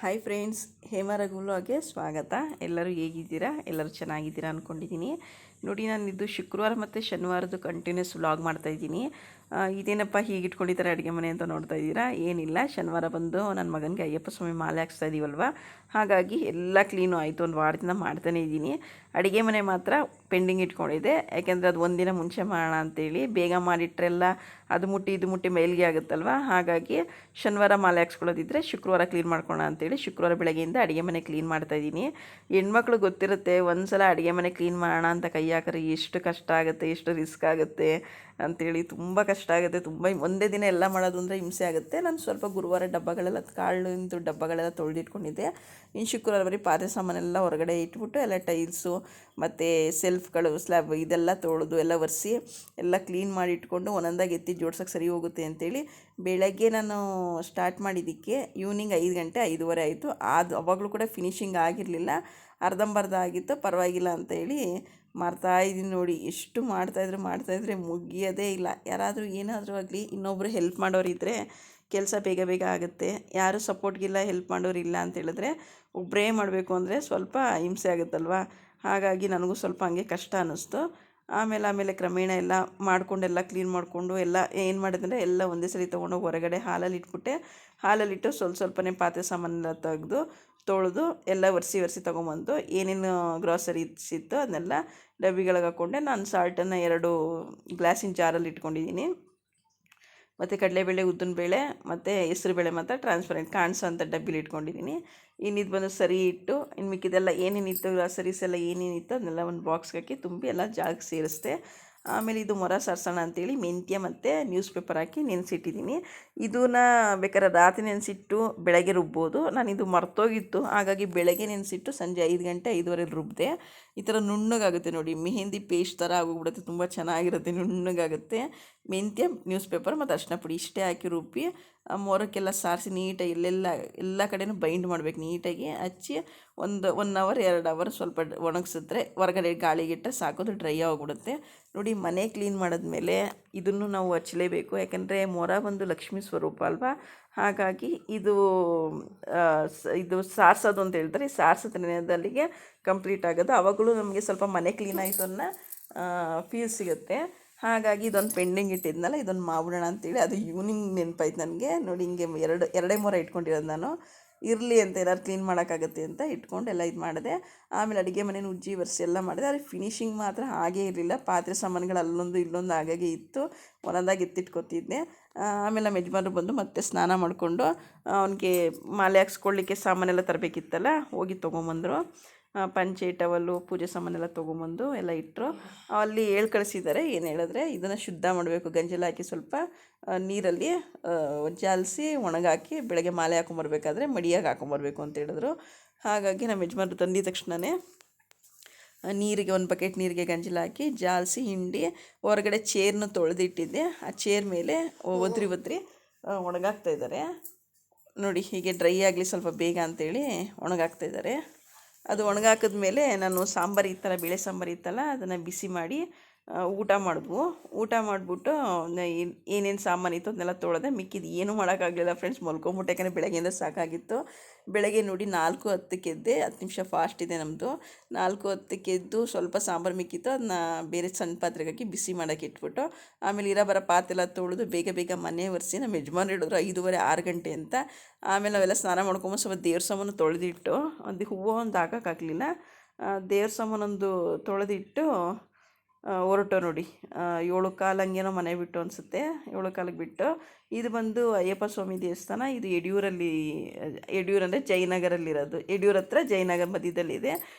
Hi friends, Hema ರಘುಲಾಗೆ ಸ್ವಾಗತ. ಎಲ್ಲರೂ ಹೇಗಿದ್ದೀರಾ? ಎಲ್ಲರೂ ಚೆನ್ನಾಗಿದ್ದೀರಾ ಅಂದ್ಕೊಂಡಿದ್ದೀನಿ. ನೋಡಿ, ನಾನು ಇದು ಶುಕ್ರವಾರ ಮತ್ತು ಶನಿವಾರದ್ದು ಕಂಟಿನ್ಯೂಸ್ ವ್ಲಾಗ್ ಮಾಡ್ತಾಯಿದ್ದೀನಿ. ಇದೇನಪ್ಪ ಹೀಗೆ ಇಟ್ಕೊಂಡಿದ್ದಾರೆ ಅಡುಗೆ ಮನೆ ಅಂತ ನೋಡ್ತಾ ಇದ್ದೀರಾ? ಏನಿಲ್ಲ, ಶನಿವಾರ ಬಂದು ನನ್ನ ಮಗನಿಗೆ ಅಯ್ಯಪ್ಪ ಸ್ವಾಮಿ ಮಾಲೆ ಹಾಕ್ಸ್ತಾ ಇದ್ದೀವಲ್ವ, ಹಾಗಾಗಿ ಎಲ್ಲ ಕ್ಲೀನು ಆಯಿತು. ಒಂದು ವಾರದಿಂದ ಮಾಡ್ತಾನೇ ಇದ್ದೀನಿ. ಅಡುಗೆ ಮನೆ ಮಾತ್ರ ಪೆಂಡಿಂಗ್ ಇಟ್ಕೊಂಡಿದೆ, ಯಾಕೆಂದರೆ ಅದು ಒಂದಿನ ಮುಂಚೆ ಮಾಡೋಣ ಅಂತೇಳಿ. ಬೇಗ ಮಾಡಿಟ್ರೆಲ್ಲ ಅದು ಮುಟ್ಟಿ ಇದು ಮುಟ್ಟಿ ಮೇಲ್ಗೆ ಆಗುತ್ತಲ್ವ, ಹಾಗಾಗಿ ಶನಿವಾರ ಮಾಲೆ ಹಾಕ್ಸ್ಕೊಳ್ಳೋದಿದ್ದರೆ ಶುಕ್ರವಾರ ಕ್ಲೀನ್ ಮಾಡ್ಕೊಳ್ಳೋಣ ಅಂತೇಳಿ ಶುಕ್ರವಾರ ಬೆಳಗ್ಗೆಯಿಂದ ಅಡುಗೆ ಮನೆ ಕ್ಲೀನ್ ಮಾಡ್ತಾಯಿದ್ದೀನಿ. ಹೆಣ್ಮಕ್ಳು ಗೊತ್ತಿರುತ್ತೆ, ಒಂದು ಸಲ ಅಡುಗೆ ಮನೆ ಕ್ಲೀನ್ ಮಾಡೋಣ ಅಂತ ಕೈ ಹಾಕಿದ್ರೆ ಎಷ್ಟು ಕಷ್ಟ ಆಗುತ್ತೆ, ಎಷ್ಟು ರಿಸ್ಕ್ ಆಗುತ್ತೆ ಅಂಥೇಳಿ. ತುಂಬ ಕಷ್ಟ ಆಗುತ್ತೆ, ತುಂಬ ಒಂದೇ ದಿನ ಎಲ್ಲ ಮಾಡೋದು ಅಂದರೆ ಹಿಂಸೆ ಆಗುತ್ತೆ. ನಾನು ಸ್ವಲ್ಪ ಗುರುವಾರ ಡಬ್ಬಗಳೆಲ್ಲ ಕಾಳಿಂದು ಡಬ್ಬಗಳೆಲ್ಲ ತೊಳೆದಿಟ್ಕೊಂಡಿದ್ದೆ. ಇನ್ನು ಶುಕ್ರವಾರ ಬರೀ ಪಾತ್ರೆ ಸಾಮಾನೆಲ್ಲ ಹೊರಗಡೆ ಇಟ್ಬಿಟ್ಟು ಎಲ್ಲ ಟೈಲ್ಸು ಮತ್ತು ಸೆಲ್ಫ್ಗಳು ಸ್ಲ್ಯಾಬ್ ಇದೆಲ್ಲ ತೊಳೆದು ಎಲ್ಲ ಒರೆಸಿ ಎಲ್ಲ ಕ್ಲೀನ್ ಮಾಡಿ ಇಟ್ಕೊಂಡು ಒಂದೊಂದಾಗಿ ಎತ್ತಿ ಜೋಡ್ಸೋಕ್ಕೆ ಸರಿ ಹೋಗುತ್ತೆ ಅಂತೇಳಿ ಬೆಳಗ್ಗೆ ನಾನು ಸ್ಟಾರ್ಟ್ ಮಾಡಿದ್ದಕ್ಕೆ ಈವ್ನಿಂಗ್ 5 ಗಂಟೆ 5:15 ಆಯಿತು. ಅವಾಗಲೂ ಕೂಡ ಫಿನಿಷಿಂಗ್ ಆಗಿರಲಿಲ್ಲ, ಅರ್ಧಂಬರ್ಧ ಆಗಿತ್ತು. ಪರವಾಗಿಲ್ಲ ಅಂತೇಳಿ ಮಾಡ್ತಾಯಿದ್ದೀನಿ. ನೋಡಿ, ಎಷ್ಟು ಮಾಡ್ತಾಯಿದ್ರೆ ಮುಗಿಯೋದೇ ಇಲ್ಲ. ಯಾರಾದರೂ ಏನಾದರೂ ಆಗಲಿ ಇನ್ನೊಬ್ಬರು ಹೆಲ್ಪ್ ಮಾಡೋರಿದ್ದರೆ ಕೆಲಸ ಬೇಗ ಬೇಗ ಆಗುತ್ತೆ. ಯಾರು ಸಪೋರ್ಟ್ಗಿಲ್ಲ, ಹೆಲ್ಪ್ ಮಾಡೋರಿಲ್ಲ ಅಂತೇಳಿದ್ರೆ ಒಬ್ಬರೇ ಮಾಡಬೇಕು ಅಂದರೆ ಸ್ವಲ್ಪ ಹಿಂಸೆ ಆಗುತ್ತಲ್ವ. ಹಾಗಾಗಿ ನನಗೂ ಸ್ವಲ್ಪ ಹಂಗೆ ಕಷ್ಟ ಅನ್ನಿಸ್ತು. ಆಮೇಲೆ ಕ್ರಮೇಣ ಎಲ್ಲ ಮಾಡಿಕೊಂಡೆಲ್ಲ ಕ್ಲೀನ್ ಮಾಡಿಕೊಂಡು ಎಲ್ಲ ಏನು ಮಾಡಿದ್ರೆ ಎಲ್ಲ ಒಂದೇ ಸರಿ ತೊಗೊಂಡೋಗಿ ಹೊರಗಡೆ ಹಾಲಲ್ಲಿ ಇಟ್ಬಿಟ್ಟೆ. ಹಾಲಲ್ಲಿಟ್ಟು ಸ್ವಲ್ಪನೇ ಪಾತ್ರೆ ಸಾಮಾನೆಲ್ಲ ತೆಗೆದು ತೊಳೆದು ಎಲ್ಲ ಒರೆಸಿ ತೊಗೊಂಬಂದು ಏನೇನು ಗ್ರಾಸರೀಸ್ ಇತ್ತು ಅದನ್ನೆಲ್ಲ ಡಬ್ಬಿಗಳಿಗೆ ಹಾಕ್ಕೊಂಡೆ. ನಾನು ಸಾಲ್ಟನ್ನು 2 ಗ್ಲಾಸಿನ ಜಾರಲ್ಲಿ ಇಟ್ಕೊಂಡಿದ್ದೀನಿ. ಮತ್ತು ಕಡಲೆಬೇಳೆ, ಉದ್ದಿನಬೇಳೆ ಮತ್ತು ಹೆಸರುಬೇಳೆ ಮಾತ್ರ ಟ್ರಾನ್ಸ್ಪರೆಂಟ್ ಕಾಣಿಸೋ ಅಂಥ ಡಬ್ಬಿಲಿ ಇಟ್ಕೊಂಡಿದ್ದೀನಿ. ಇನ್ನಿದು ಬಂದು ಸರಿ ಇಟ್ಟು ಇನ್ನು ಮಿಕ್ಕಿದೆಲ್ಲ ಏನೇನಿತ್ತು ಗ್ರಾಸರೀಸ್ ಎಲ್ಲ ಏನೇನಿತ್ತು ಅದನ್ನೆಲ್ಲ ಒಂದು ಬಾಕ್ಸ್ಗೆ ಹಾಕಿ ತುಂಬಿ ಎಲ್ಲ ಜಾಗಕ್ಕೆ ಸೇರಿಸ್ದೆ. ಆಮೇಲೆ ಇದು ಮೊರ ಸಾರಿಸೋಣ ಅಂತೇಳಿ ಮೆಂತ್ಯ ಮತ್ತು ನ್ಯೂಸ್ ಪೇಪರ್ ಹಾಕಿ ನೆನೆಸಿಟ್ಟಿದ್ದೀನಿ. ಇದನ್ನ ಬೇಕಾದ್ರೆ ರಾತ್ರಿ ನೆನೆಸಿಟ್ಟು ಬೆಳಗ್ಗೆ ರುಬ್ಬೋದು. ನಾನಿದು ಮರ್ತೋಗಿತ್ತು, ಹಾಗಾಗಿ ಬೆಳಗ್ಗೆ ನೆನೆಸಿಟ್ಟು ಸಂಜೆ 5 ಗಂಟೆ 5:15 ರುಬ್ಬಿದೆ. ಈ ಥರ ನುಣ್ಣಗಾಗುತ್ತೆ ನೋಡಿ, ಮೆಹಂದಿ ಪೇಸ್ಟ್ ಥರ ಆಗೋಗ್ಬಿಡುತ್ತೆ. ತುಂಬ ಚೆನ್ನಾಗಿರುತ್ತೆ, ನುಣ್ಣಗಾಗುತ್ತೆ. ಮೆಂತ್ಯ, ನ್ಯೂಸ್ ಪೇಪರ್ ಮತ್ತು ಅರಿಶಿನ ಪುಡಿ ಇಷ್ಟೇ ಹಾಕಿ ರುಬ್ಬಿ ಮೊರಕ್ಕೆಲ್ಲ ಸಾರಿಸಿ ನೀಟಾಗಿ ಎಲ್ಲ ಕಡೆನೂ ಬೈಂಡ್ ಮಾಡಬೇಕು. ನೀಟಾಗಿ ಹಚ್ಚಿ 1 ಅವರ್ 2 ಅವರ್ ಸ್ವಲ್ಪ ಒಣಗಿಸಿದ್ರೆ ಹೊರಗಡೆ ಗಾಳಿಗಿಟ್ಟರೆ ಸಾಕೋದು, ಡ್ರೈ ಆಗಿಬಿಡುತ್ತೆ. ನೋಡಿ, ಮನೆ ಕ್ಲೀನ್ ಮಾಡಿದ್ಮೇಲೆ ಇದನ್ನು ನಾವು ಹಚ್ಚಲೇಬೇಕು, ಯಾಕೆಂದರೆ ಮೊರ ಬಂದು ಲಕ್ಷ್ಮೀ ಸ್ವರೂಪ ಅಲ್ವಾ. ಹಾಗಾಗಿ ಇದು ಸಾರಿಸೋದು ಅಂತ ಹೇಳ್ತಾರೆ. ಸಾರಿಸೋದ್ರಲ್ಲಿಗೆ ಕಂಪ್ಲೀಟ್ ಆಗೋದು. ಆವಾಗಲೂ ನಮಗೆ ಸ್ವಲ್ಪ ಮನೆ ಕ್ಲೀನ್ ಆಯಿತು ಅನ್ನೋ ಫೀಲ್ ಸಿಗುತ್ತೆ. ಹಾಗಾಗಿ ಇದೊಂದು ಪೆಂಡಿಂಗ್ ಇಟ್ಟಿದ್ನಲ್ಲ, ಇದೊಂದು ಮಾಡ್ಬಿಡೋಣ ಅಂತೇಳಿ ಅದು ಈವ್ನಿಂಗ್ ನೆನಪಾಯ್ತು ನನಗೆ. ನೋಡಿ, ಹಿಂಗೆ ಎರಡೇ ಮೊರ ಇಟ್ಕೊಂಡಿರೋದು ನಾನು. ಇರಲಿ ಅಂತ ಏನಾದ್ರು ಕ್ಲೀನ್ ಮಾಡೋಕ್ಕಾಗತ್ತೆ ಅಂತ ಇಟ್ಕೊಂಡು ಎಲ್ಲ ಇದು ಮಾಡಿದೆ. ಆಮೇಲೆ ಅಡುಗೆ ಮನೇನ ಉಜ್ಜಿ ಒರೆಸಿ ಎಲ್ಲ ಮಾಡಿದೆ. ಆದರೆ ಫಿನಿಷಿಂಗ್ ಮಾತ್ರ ಹಾಗೇ ಇರಲಿಲ್ಲ. ಪಾತ್ರೆ ಸಾಮಾನುಗಳು ಅಲ್ಲೊಂದು ಇಲ್ಲೊಂದು ಹಾಗಾಗಿ ಇತ್ತು, ಒಂದೊಂದಾಗಿ ಎತ್ತಿಟ್ಕೊತಿದ್ದೆ. ಆಮೇಲೆ ನಮ್ಮ ಯಜಮಾನ್ರು ಬಂದು ಮತ್ತೆ ಸ್ನಾನ ಮಾಡಿಕೊಂಡು ಅವನಿಗೆ ಮಾಲೆ ಹಾಕ್ಸ್ಕೊಳ್ಳಿಕ್ಕೆ ಸಾಮಾನೆಲ್ಲ ತರಬೇಕಿತ್ತಲ್ಲ, ಹೋಗಿ ತೊಗೊಂಬಂದರು. ಪಂಚೆ, ಟವಲ್ಲು, ಪೂಜೆ ಸಾಮಾನೆಲ್ಲ ತೊಗೊಂಬಂದು ಎಲ್ಲ ಇಟ್ಟರು. ಅಲ್ಲಿ ಕಳಿಸಿದ್ದಾರೆ. ಏನು ಹೇಳಿದ್ರೆ, ಇದನ್ನು ಶುದ್ಧ ಮಾಡಬೇಕು, ಗಂಜಲ ಹಾಕಿ ಸ್ವಲ್ಪ ನೀರಲ್ಲಿ ಜಾಲಿಸಿ ಒಣಗಾಕಿ ಬೆಳಗ್ಗೆ ಮಾಲೆ ಹಾಕೊಂಬರ್ಬೇಕಾದ್ರೆ ಮಡಿಯಾಗಿ ಹಾಕೊಂಬರ್ಬೇಕು ಅಂತ ಹೇಳಿದ್ರು. ಹಾಗಾಗಿ ನಮ್ಮ ಯಜಮಾನ್ರು ತಂದಿದ ತಕ್ಷಣವೇ ನೀರಿಗೆ 1 ಬಕೆಟ್ ನೀರಿಗೆ ಗಂಜಲ ಹಾಕಿ ಜಾಲಿಸಿ ಹಿಂಡಿ ಹೊರಗಡೆ ಚೇರ್ನ ತೊಳೆದಿಟ್ಟಿದ್ದೆ. ಆ ಚೇರ್ ಮೇಲೆ ಒದ್ರಿ ಒಣಗಾಕ್ತಾಯಿದ್ದಾರೆ. ನೋಡಿ, ಹೀಗೆ ಡ್ರೈ ಆಗಲಿ ಸ್ವಲ್ಪ ಬೇಗ ಅಂತೇಳಿ ಒಣಗಾಕ್ತಾಯಿದ್ದಾರೆ. ಅದು ಒಣಗಾಕಿದ್ಮೇಲೆ ನಾನು ಸಾಂಬಾರು ಈ ಥರ ಬೇಳೆ ಸಾಂಬಾರು ಇತ್ತಲ್ಲ, ಅದನ್ನು ಬಿಸಿ ಮಾಡಿ ಊಟ ಮಾಡಿಬಿಟ್ಟು ಏನೇನು ಸಾಮಾನು ಇತ್ತು ಅದನ್ನೆಲ್ಲ ತೊಳೆದೆ. ಮಿಕ್ಕಿದ್ದು ಏನೂ ಮಾಡೋಕ್ಕಾಗಲಿಲ್ಲ ಫ್ರೆಂಡ್ಸ್, ಮಲ್ಕೊಂಬಿಟ್ಟೆ. ಯಾಕಂದರೆ ಬೆಳಗ್ಗೆಯಿಂದ ಸಾಕಾಗಿತ್ತು. ಬೆಳಗ್ಗೆ ನೋಡಿ 4:10 ಎದ್ದೆ. 10 ನಿಮಿಷ ಫಾಸ್ಟ್ ಇದೆ ನಮ್ಮದು. 4:10 ಎದ್ದು ಸ್ವಲ್ಪ ಸಾಂಬಾರು ಮಿಕ್ಕಿತ್ತು, ಅದನ್ನ ಬೇರೆ ಸಣ್ಣ ಪಾತ್ರೆಗೆ ಹಾಕಿ ಬಿಸಿ ಮಾಡೋಕ್ಕೆ ಇಟ್ಬಿಟ್ಟು ಆಮೇಲೆ ಬರೋ ಪಾತ್ರೆ ಎಲ್ಲ ತೊಳೆದು ಬೇಗ ಮನೆ ಒರೆಸಿ ನಮ್ಮ ಯಜಮಾನ್ರು ಹೇಳಿದ್ರು 5:30 6 ಗಂಟೆ ಅಂತ. ಆಮೇಲೆ ನಾವೆಲ್ಲ ಸ್ನಾನ ಮಾಡ್ಕೊಂಬಂದು ಸ್ವಲ್ಪ ದೇವ್ರ ಸಾಮಾನು ತೊಳೆದಿಟ್ಟು, ಒಂದು ಹೂವು ಒಂದು ಹಾಕೋಕ್ಕಾಗಲಿಲ್ಲ, ದೇವ್ರ ಸಾಮಾನೊಂದು ತೊಳೆದಿಟ್ಟು ಹೊರಟು. ನೋಡಿ, 7:15 ಹಂಗೇನೋ ಮನೆ ಬಿಟ್ಟು ಅನಿಸುತ್ತೆ, 7:15 ಬಿಟ್ಟು. ಇದು ಬಂದು ಅಯ್ಯಪ್ಪ ಸ್ವಾಮಿ ದೇವಸ್ಥಾನ. ಇದು ಯಡಿಯೂರು ಅಂದರೆ ಜಯನಗರಲ್ಲಿರೋದು. ಯಡಿಯೂರು ಹತ್ರ ಜಯನಗರ ಮಧ್ಯದಲ್ಲಿದೆ,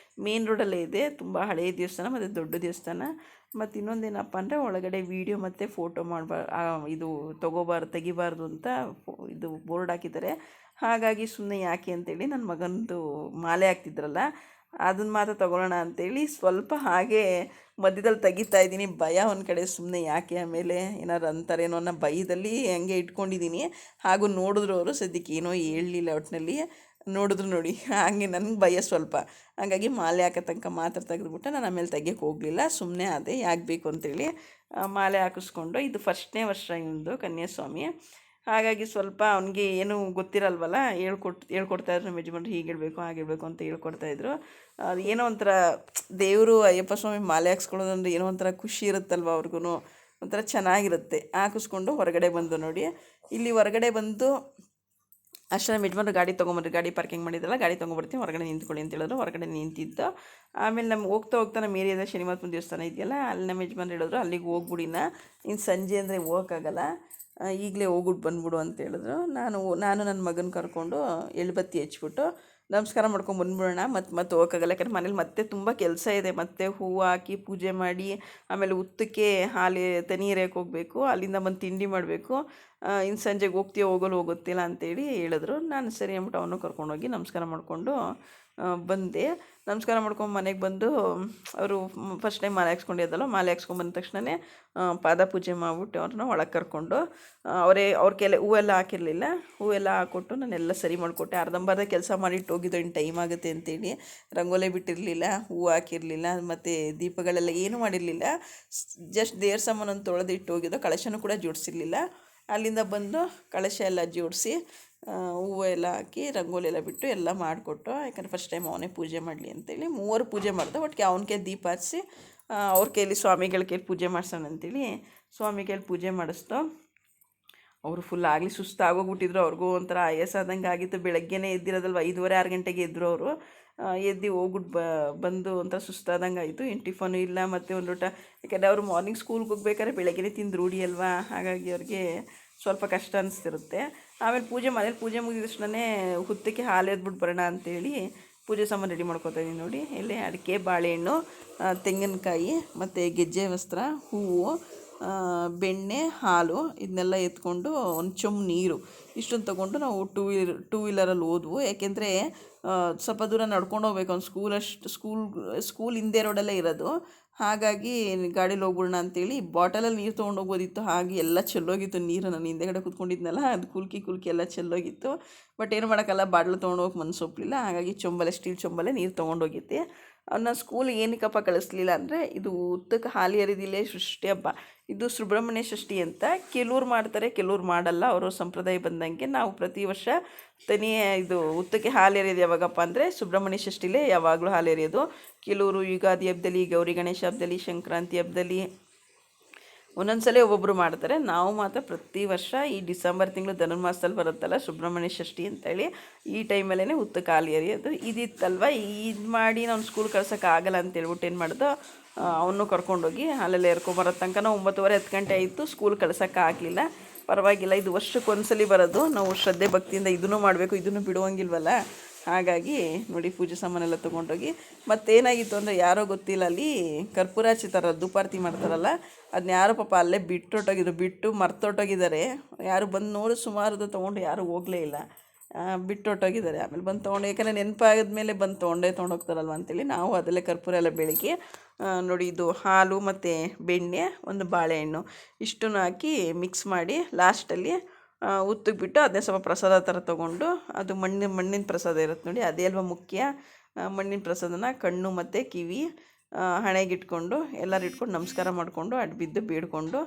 ಮೇನ್ ರೋಡಲ್ಲೇ ಇದೆ. ತುಂಬ ಹಳೆಯ ದೇವಸ್ಥಾನ ಮತ್ತು ದೊಡ್ಡ ದೇವಸ್ಥಾನ. ಮತ್ತು ಇನ್ನೊಂದೇನಪ್ಪ ಅಂದರೆ ಒಳಗಡೆ ವೀಡಿಯೋ ಮತ್ತು ಫೋಟೋ ಇದು ತೆಗಿಬಾರ್ದು ಅಂತ ಇದು ಬೋರ್ಡ್ ಹಾಕಿದ್ದಾರೆ. ಹಾಗಾಗಿ ಸುಮ್ಮನೆ ಯಾಕೆ ಅಂತೇಳಿ ನನ್ನ ಮಗನದು ಮಾಲೆ ಹಾಕ್ತಿದ್ರಲ್ಲ, ಅದನ್ನು ಮಾತ್ರ ತೊಗೊಳ್ಳೋಣ ಅಂತೇಳಿ ಸ್ವಲ್ಪ ಹಾಗೆ ಮಧ್ಯದಲ್ಲಿ ತೆಗಿತಾ ಇದ್ದೀನಿ. ಭಯ ಒಂದು ಕಡೆ, ಸುಮ್ಮನೆ ಯಾಕೆ ಆಮೇಲೆ ಏನಾರು ಅಂತಾರೇನೋ ಅನ್ನೋ ಭಯದಲ್ಲಿ ಹಂಗೆ ಇಟ್ಕೊಂಡಿದ್ದೀನಿ. ಹಾಗೂ ನೋಡಿದ್ರು ಅವರು, ಸದ್ಯಕ್ಕೆ ಏನೋ ಹೇಳಲಿಲ್ಲ, ಒಟ್ಟಿನಲ್ಲಿ ನೋಡಿದ್ರು. ನೋಡಿ, ಹಾಗೆ ನನಗೆ ಭಯ ಸ್ವಲ್ಪ. ಹಾಗಾಗಿ ಮಾಲೆ ಹಾಕೋ ತನಕ ಮಾತ್ರ ತೆಗೆದುಬಿಟ್ಟು ನಾನು ಆಮೇಲೆ ತೆಗಿಯೋಕ್ಕೆ ಹೋಗಲಿಲ್ಲ, ಸುಮ್ಮನೆ ಅದೇ ಯಾಕೆ ಬೇಕು ಅಂತೇಳಿ ಮಾಲೆ ಹಾಕಿಸ್ಕೊಂಡು. ಇದು 1ನೇ ವರ್ಷ ಇಂದು ಕನ್ಯಾಸ್ವಾಮಿ. ಹಾಗಾಗಿ ಸ್ವಲ್ಪ ಅವನಿಗೆ ಏನೂ ಗೊತ್ತಿರಲ್ವಲ್ಲ, ಹೇಳ್ಕೊಡ್ತಾಯಿದ್ರು ನಮ್ಮ ಯಜಮಾನ್ರು, ಹೀಗಿಡಬೇಕು ಹಾಗಿಡಬೇಕು ಅಂತ ಹೇಳ್ಕೊಡ್ತಾಯಿದ್ರು. ಅದು ಏನೋ ಒಂಥರ ದೇವರು ಅಯ್ಯಪ್ಪ ಸ್ವಾಮಿ ಮಾಲೆ ಹಾಕ್ಸ್ಕೊಳ್ಳೋದಂದ್ರೆ ಏನೋ ಒಂಥರ ಖುಷಿ ಇರುತ್ತಲ್ವ ಅವ್ರಿಗೂ, ಒಂಥರ ಚೆನ್ನಾಗಿರುತ್ತೆ. ಹಾಕಿಸ್ಕೊಂಡು ಹೊರಗಡೆ ಬಂದು ನೋಡಿ, ಇಲ್ಲಿ ಹೊರಗಡೆ ಬಂದು ಅಷ್ಟೇ ನಮ್ಮ ಯಜಮಾನ್ರು ಗಾಡಿ ತೊಗೊಂಬರ್ರಿ, ಗಾಡಿ ಪಾರ್ಕಿಂಗ್ ಮಾಡಿದ್ರಲ್ಲ, ಗಾಡಿ ತೊಗೊಂಬರ್ತೀನಿ ಹೊರಗಡೆ ನಿಂತ್ಕೊಳ್ಳಿ ಅಂತ ಹೇಳಿದ್ರು. ಹೊರಗಡೆ ನಿಂತಿದ್ದು. ಆಮೇಲೆ ನಮ್ಮ ಹೋಗ್ತಾ ನಮ್ಮ ಏರಿಯಾದ ಶನಿಮಾತ್ಮನ ದೇವಸ್ಥಾನ ಇದೆಯಲ್ಲ, ಅಲ್ಲಿ ನಮ್ಮ ಯಜಮಾನ್ರು ಹೇಳಿದ್ರು ಅಲ್ಲಿಗೆ ಹೋಗ್ಬಿಡಿನ, ಇನ್ನು ಸಂಜೆ ಅಂದರೆ ಹೋಗೋಕ್ಕಾಗಲ್ಲ, ಈಗಲೇ ಹೋಗ್ಬಿಟ್ಟು ಬಂದ್ಬಿಡು ಅಂತ ಹೇಳಿದ್ರು. ನಾನು ನನ್ನ ಮಗನ ಕರ್ಕೊಂಡು ಎಳ್ಬತ್ತಿ ಹಚ್ಬಿಟ್ಟು ನಮಸ್ಕಾರ ಮಾಡ್ಕೊಂಡು ಬಂದ್ಬಿಡೋಣ, ಮತ್ತೆ ಹೋಗೋಕ್ಕಾಗಲ್ಲ, ಯಾಕಂದ್ರೆ ಮನೇಲಿ ಮತ್ತೆ ತುಂಬ ಕೆಲಸ ಇದೆ. ಮತ್ತೆ ಹೂವು ಹಾಕಿ ಪೂಜೆ ಮಾಡಿ, ಆಮೇಲೆ ಹುತ್ತಕ್ಕೆ ಹಾಲು ತನೀರಕ್ಕೆ ಹೋಗಬೇಕು, ಅಲ್ಲಿಂದ ಬಂದು ತಿಂಡಿ ಮಾಡಬೇಕು, ಇನ್ನು ಸಂಜೆಗೆ ಹೋಗೋತ್ತಿಲ್ಲ ಅಂತೇಳಿ ಹೇಳಿದ್ರು. ನಾನು ಸರಿ ಅಂದ್ಬಿಟ್ಟು ಅವನು ಕರ್ಕೊಂಡೋಗಿ ನಮಸ್ಕಾರ ಮಾಡಿಕೊಂಡು ಬಂದೆ. ನಮಸ್ಕಾರ ಮಾಡ್ಕೊಂಡು ಮನೆಗೆ ಬಂದು ಅವರು ಫಸ್ಟ್ ಟೈಮ್ ಮಾಲೆ ಹಾಕ್ಸ್ಕೊಂಡಿದ್ದಲ್ಲ, ಮಾಲೆ ಹಾಕ್ಸ್ಕೊಂಡು ಬಂದ ತಕ್ಷಣವೇ ಪಾದ ಪೂಜೆ ಮಾಡಿಬಿಟ್ಟು ಅವ್ರನ್ನ ಒಳಗೆ ಕರ್ಕೊಂಡು ಅವ್ರ ಕೈಲಿ ಹೂವೆಲ್ಲ ಹಾಕಿರಲಿಲ್ಲ, ಹೂವೆಲ್ಲ ಹಾಕ್ಕೊಟ್ಟು ನಾನೆಲ್ಲ ಸರಿ ಮಾಡಿಕೊಟ್ಟೆ. ಅರ್ಧಂಬರ್ಧ ಕೆಲಸ ಮಾಡಿಟ್ಟು ಹೋಗಿದ್ದು, ಇನ್ನು ಟೈಮ್ ಆಗುತ್ತೆ ಅಂತೇಳಿ ರಂಗೋಲಿ ಬಿಟ್ಟಿರಲಿಲ್ಲ, ಹೂವು ಹಾಕಿರಲಿಲ್ಲ, ಮತ್ತು ದೀಪಗಳೆಲ್ಲ ಏನೂ ಮಾಡಿರಲಿಲ್ಲ. ಜಸ್ಟ್ ದೇವ್ರ ಸಾಮಾನನ್ನು ತೊಳೆದಿಟ್ಟು ಹೋಗಿದ್ದು, ಕಳಶನೂ ಕೂಡ ಜೋಡಿಸಿರಲಿಲ್ಲ. ಅಲ್ಲಿಂದ ಬಂದು ಕಳಶ ಎಲ್ಲ ಜೋಡಿಸಿ ಹೂವು ಎಲ್ಲ ಹಾಕಿ ರಂಗೋಲಿ ಎಲ್ಲ ಬಿಟ್ಟು ಎಲ್ಲ ಮಾಡಿಕೊಟ್ಟು, ಯಾಕಂದರೆ ಫಸ್ಟ್ ಟೈಮ್ ಅವನೇ ಪೂಜೆ ಮಾಡಲಿ ಅಂತೇಳಿ ಮೂವರು ಪೂಜೆ ಮಾಡಿದೆ. ಒಟ್ಟಿಗೆ ಅವನ ಕೈ ದೀಪ ಹಚ್ಚಿ ಅವ್ರ ಕೈಲಿ ಸ್ವಾಮಿಗಳ ಕೈಲಿ ಪೂಜೆ ಮಾಡ್ಸೋಣ ಅಂತೇಳಿ ಸ್ವಾಮಿ ಕೈಲಿ ಪೂಜೆ ಮಾಡಿಸ್ತು. ಅವರು ಫುಲ್ ಆಗಲಿ ಸುಸ್ತಾಗೋಗ್ಬಿಟ್ಟಿದ್ರು, ಅವ್ರಿಗೂ ಒಂಥರ ಆಯಾಸ ಆದಂಗೆ ಆಗಿತ್ತು. ಬೆಳಗ್ಗೆನೇ ಎದ್ದಿರೋದಲ್ವ, 5:30-6 ಗಂಟೆಗೆ ಎದ್ದರು ಅವರು. ಎದ್ದು ಹೋಗ್ಬಿಟ್ಟು ಬಂದು ಒಂಥರ ಸುಸ್ತಾದಂಗೆ ಆಯಿತು. ಇನ್ನು ಟಿಫನು ಇಲ್ಲ, ಮತ್ತು ಒಂದು ಊಟ, ಯಾಕಂದರೆ ಅವರು ಮಾರ್ನಿಂಗ್ ಸ್ಕೂಲ್ಗೆ ಹೋಗ್ಬೇಕಾದ್ರೆ ಬೆಳಗ್ಗೆನೇ ತಿಂದು ರೂಢಿ ಅಲ್ವಾ, ಹಾಗಾಗಿ ಅವ್ರಿಗೆ ಸ್ವಲ್ಪ ಕಷ್ಟ ಅನಿಸ್ತಿರುತ್ತೆ. ಆಮೇಲೆ ಮನೇಲಿ ಪೂಜೆ ಮುಗಿದ ತಕ್ಷಣವೇ ಹುತ್ತಕ್ಕೆ ಹಾಲು ಎದ್ಬಿಟ್ಟು ಬರೋಣ ಅಂತೇಳಿ ಪೂಜೆ ಸಾಮಾನು ರೆಡಿ ಮಾಡ್ಕೊತಾ ಇದ್ದೀನಿ ನೋಡಿ. ಇಲ್ಲಿ ಅಡಿಕೆ, ಬಾಳೆಹಣ್ಣು, ತೆಂಗಿನಕಾಯಿ, ಮತ್ತು ಗೆಜ್ಜೆ ವಸ್ತ್ರ, ಹೂವು, ಬೆಣ್ಣೆ, ಹಾಲು ಇದನ್ನೆಲ್ಲ ಎತ್ಕೊಂಡು ಒಂದು ಚೊಂಬು ನೀರು ಇಷ್ಟನ್ನು ತೊಗೊಂಡು ನಾವು ಟೂ ವೀಲರಲ್ಲಿ ಹೋದ್ವು. ಯಾಕೆಂದರೆ ಸ್ವಲ್ಪ ದೂರ ನಡ್ಕೊಂಡು ಹೋಗ್ಬೇಕು, ಒಂದು ಸ್ಕೂಲ್ ಹಿಂದೆ ರೋಡಲ್ಲೇ ಇರೋದು. ಹಾಗಾಗಿ ಗಾಡೀಲಿ ಹೋಗ್ಬಿಡೋಣ ಅಂತೇಳಿ ಬಾಟಲಲ್ಲಿ ನೀರು ತೊಗೊಂಡೋಗ್ಬೋದಿತ್ತು. ಹಾಗೆ ಎಲ್ಲ ಚೆಲ್ಲೋಗಿತ್ತು ನೀರು. ನಾನು ಹಿಂದೆಗಡೆ ಕೂತ್ಕೊಂಡಿದ್ನಲ್ಲ, ಅದು ಕುಲ್ಕಿ ಎಲ್ಲ ಚೆಲ್ಲೋಗಿತ್ತು. ಬಟ್ ಏನು ಮಾಡೋಕ್ಕಲ್ಲ, ಬಾಟ್ಲು ತೊಗೊಂಡೋಗಕ್ಕೆ ಮನಸ್ಸು ಒಪ್ಪಲಿಲ್ಲ. ಹಾಗಾಗಿ ಸ್ಟೀಲ್ ಚೊಂಬಲ್ಲೇ ನೀರು ತೊಗೊಂಡೋಗಿದ್ದೆ. ಅವನ್ನ ಸ್ಕೂಲಿಗೆ ಏನಕ್ಕಪ್ಪ ಕಳಿಸ್ಲಿಲ್ಲ ಅಂದರೆ, ಇದು ಉತ್ತಕ್ಕೆ ಹಾಲು ಎರಿದಿಲ್ಲೇ ಷಷ್ಠಿ ಹಬ್ಬ, ಇದು ಸುಬ್ರಹ್ಮಣ್ಯ ಷಷ್ಠಿ ಅಂತ. ಕೆಲವ್ರು ಮಾಡ್ತಾರೆ, ಕೆಲವ್ರು ಮಾಡಲ್ಲ, ಅವರು ಸಂಪ್ರದಾಯ ಬಂದಂಗೆ. ನಾವು ಪ್ರತಿ ವರ್ಷ ಇದು ಉತ್ತಕ್ಕೆ ಹಾಲು ಎರೆಯೋದು ಯಾವಾಗಪ್ಪ ಅಂದರೆ ಸುಬ್ರಹ್ಮಣ್ಯ ಷಷ್ಠಿಲೇ ಯಾವಾಗಲೂ ಹಾಲು ಎರೆಯೋದು. ಕೆಲವರು ಯುಗಾದಿ ಹಬ್ಬದಲ್ಲಿ, ಗೌರಿ ಗಣೇಶ ಹಬ್ಬದಲ್ಲಿ, ಸಂಕ್ರಾಂತಿ ಹಬ್ಬದಲ್ಲಿ, ಒಂದೊಂದು ಸಲ ಒಬ್ಬೊಬ್ಬರು ಮಾಡ್ತಾರೆ. ನಾವು ಮಾತ್ರ ಪ್ರತಿ ವರ್ಷ ಈ ಡಿಸೆಂಬರ್ ತಿಂಗಳು ಧನುರ್ಮಾಸದಲ್ಲಿ ಬರುತ್ತಲ್ಲ ಸುಬ್ರಹ್ಮಣ್ಯ ಷಷ್ಠಿ ಅಂತೇಳಿ, ಈ ಟೈಮಲ್ಲೇ ಹುತ್ತಕ್ಕೆ ಹಾಲು ಎರೆಯೋದು. ಇದಿತ್ತಲ್ವ, ಇದು ಮಾಡಿ ನಾವು ಸ್ಕೂಲ್ ಕಳ್ಸೋಕ್ಕಾಗಲ್ಲ ಅಂತೇಳ್ಬಿಟ್ಟು ಏನು ಮಾಡೋದು, ಅವನು ಕರ್ಕೊಂಡೋಗಿ ಹಾಲೆಲ್ಲ ಎರ್ಕೊಂಬರೋ ತನಕ 9:30-10 ಗಂಟೆ ಆಯಿತು. ಸ್ಕೂಲ್ ಕಳ್ಸೋಕ್ಕಾಗಲಿಲ್ಲ. ಪರವಾಗಿಲ್ಲ, ಇದು ವರ್ಷಕ್ಕೊಂದ್ಸಲಿ ಬರೋದು, ನಾವು ಶ್ರದ್ಧೆ ಭಕ್ತಿಯಿಂದ ಇದನ್ನು ಮಾಡಬೇಕು, ಇದನ್ನು ಬಿಡುವಂಗಿಲ್ವಲ್ಲ. ಹಾಗಾಗಿ ನೋಡಿ ಪೂಜೆ ಸಾಮಾನೆಲ್ಲ ತೊಗೊಂಡೋಗಿ, ಮತ್ತೇನಾಗಿತ್ತು ಅಂದರೆ ಯಾರೋ ಗೊತ್ತಿಲ್ಲ, ಅಲ್ಲಿ ಕರ್ಪೂರ ಹಚ್ಚಿತಾರ, ಧೂಪಾರತಿ ಮಾಡ್ತಾರಲ್ಲ, ಅದನ್ನ ಯಾರೋ ಪಾಪ ಅಲ್ಲೇ ಬಿಟ್ಟು ಮರ್ತೊಟ್ಟೋಗಿದ್ದಾರೆ. ಯಾರು ಬಂದು ನೋಡಿ ಸುಮಾರು ತೊಗೊಂಡು ಯಾರೂ ಹೋಗಲೇ ಇಲ್ಲ, ಬಿಟ್ಟೊಟ್ಟೋಗಿದ್ದಾರೆ. ಆಮೇಲೆ ಬಂದು ತೊಗೊಂಡು, ಯಾಕಂದರೆ ನೆನಪಾಗಿದ ಮೇಲೆ ಬಂದು ತೊಗೊಂಡೋಗ್ತಾರಲ್ವ ಅಂತೇಳಿ ನಾವು ಅದರಲ್ಲೇ ಕರ್ಪೂರ ಎಲ್ಲ ಬೆಳಗ್ಗೆ ನೋಡಿ, ಇದು ಹಾಲು ಮತ್ತು ಬೆಣ್ಣೆ, ಒಂದು ಬಾಳೆಹಣ್ಣು ಇಷ್ಟನ್ನು ಹಾಕಿ ಮಿಕ್ಸ್ ಮಾಡಿ ಲಾಸ್ಟಲ್ಲಿ ಉತ್ತಿಗೆ ಬಿಟ್ಟು ಅದನ್ನೇ ಸ್ವಲ್ಪ ಪ್ರಸಾದ ಥರ ತೊಗೊಂಡು, ಅದು ಮಣ್ಣಿನ ಪ್ರಸಾದ ಇರುತ್ತೆ ನೋಡಿ, ಅದೇ ಅಲ್ವ ಮುಖ್ಯ. ಮಣ್ಣಿನ ಪ್ರಸಾದನ ಕಣ್ಣು ಮತ್ತು ಕಿವಿ ಹಣೆಗಿಟ್ಕೊಂಡು ಎಲ್ಲರೂ ಇಟ್ಕೊಂಡು ನಮಸ್ಕಾರ ಮಾಡಿಕೊಂಡು ಅಡ್ಬಿದ್ದು ಬೇಡ್ಕೊಂಡು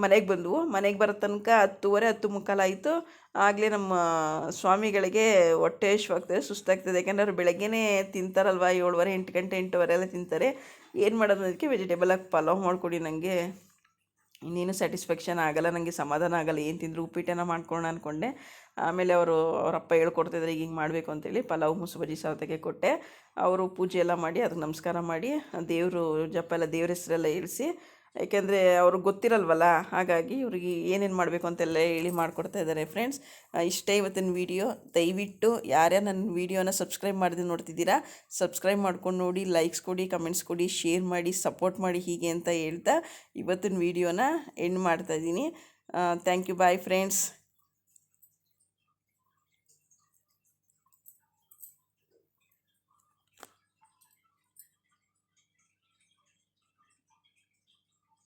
ಮನೆಗೆ ಬಂದವು. ಮನೆಗೆ ಬರೋ ತನಕ 10:30-10:45 ಆಯಿತು. ಆಗಲೇ ನಮ್ಮ ಸ್ವಾಮಿಗಳಿಗೆ ಹೊಟ್ಟೆ ಹಶ್ವಾಗ್ತದೆ, ಸುಸ್ತಾಗ್ತದೆ. ಯಾಕೆಂದರೆ ಅವ್ರು ಬೆಳಗ್ಗೆನೇ ತಿಂತಾರಲ್ವ, 7:30, 8 ಗಂಟೆ 8:15 ಎಲ್ಲ ತಿಂತಾರೆ. ಏನು ಮಾಡೋದು, ಅದಕ್ಕೆ ವೆಜಿಟೇಬಲಾಗಿ ಪಲಾವ್ ಮಾಡಿಕೊಡಿ, ನನಗೆ ಇನ್ನೇನು ಸ್ಯಾಟಿಸ್ಫ್ಯಾಕ್ಷನ್ ಆಗೋಲ್ಲ, ನನಗೆ ಸಮಾಧಾನ ಆಗೋಲ್ಲ, ಏನು ತಿಂದರೂ ಉಪ್ಪಿಟ್ಟೇನ ಮಾಡ್ಕೊಳ್ಳೋಣ ಅಂದ್ಕೊಂಡೆ. ಆಮೇಲೆ ಅವರಪ್ಪ ಹೇಳ್ಕೊಡ್ತಿದ್ದಾರೆ ಹಿಂಗೆ ಮಾಡಬೇಕು ಅಂತೇಳಿ ಪಲಾವ್, ಮುಸುಬಜ್ಜಿ, ಸೌತೆಕಾಯಿ ಕೊಟ್ಟೆ. ಅವರು ಪೂಜೆ ಎಲ್ಲ ಮಾಡಿ ಅದಕ್ಕೆ ನಮಸ್ಕಾರ ಮಾಡಿ ದೇವರು ಜಪ ಎಲ್ಲ ದೇವ್ರ ಹೆಸರೆಲ್ಲ ಇಳಿಸಿ, ಯಾಕೆಂದರೆ ಅವ್ರಿಗೆ ಗೊತ್ತಿರಲ್ವಲ್ಲ, ಹಾಗಾಗಿ ಇವ್ರಿಗೆ ಏನೇನು ಮಾಡಬೇಕು ಅಂತೆಲ್ಲ ಹೇಳಿ ಮಾಡಿಕೊಡ್ತಾ ಇದ್ದಾರೆ. ಫ್ರೆಂಡ್ಸ್, ಇಷ್ಟೇ ಇವತ್ತಿನ ವೀಡಿಯೋ. ದಯವಿಟ್ಟು ಯಾರ್ಯಾರು ನನ್ನ ವೀಡಿಯೋನ ಸಬ್ಸ್ಕ್ರೈಬ್ ಮಾಡಿದ್ರೆ ನೋಡ್ತಿದ್ದೀರಾ, ಸಬ್ಸ್ಕ್ರೈಬ್ ಮಾಡ್ಕೊಂಡು ನೋಡಿ, ಲೈಕ್ಸ್ ಕೊಡಿ, ಕಮೆಂಟ್ಸ್ ಕೊಡಿ, ಶೇರ್ ಮಾಡಿ, ಸಪೋರ್ಟ್ ಮಾಡಿ, ಹೀಗೆ ಅಂತ ಹೇಳ್ತಾ ಇವತ್ತಿನ ವೀಡಿಯೋನ ಎಂಡ್ ಮಾಡ್ತಾಯಿದ್ದೀನಿ. Thank you, bye friends.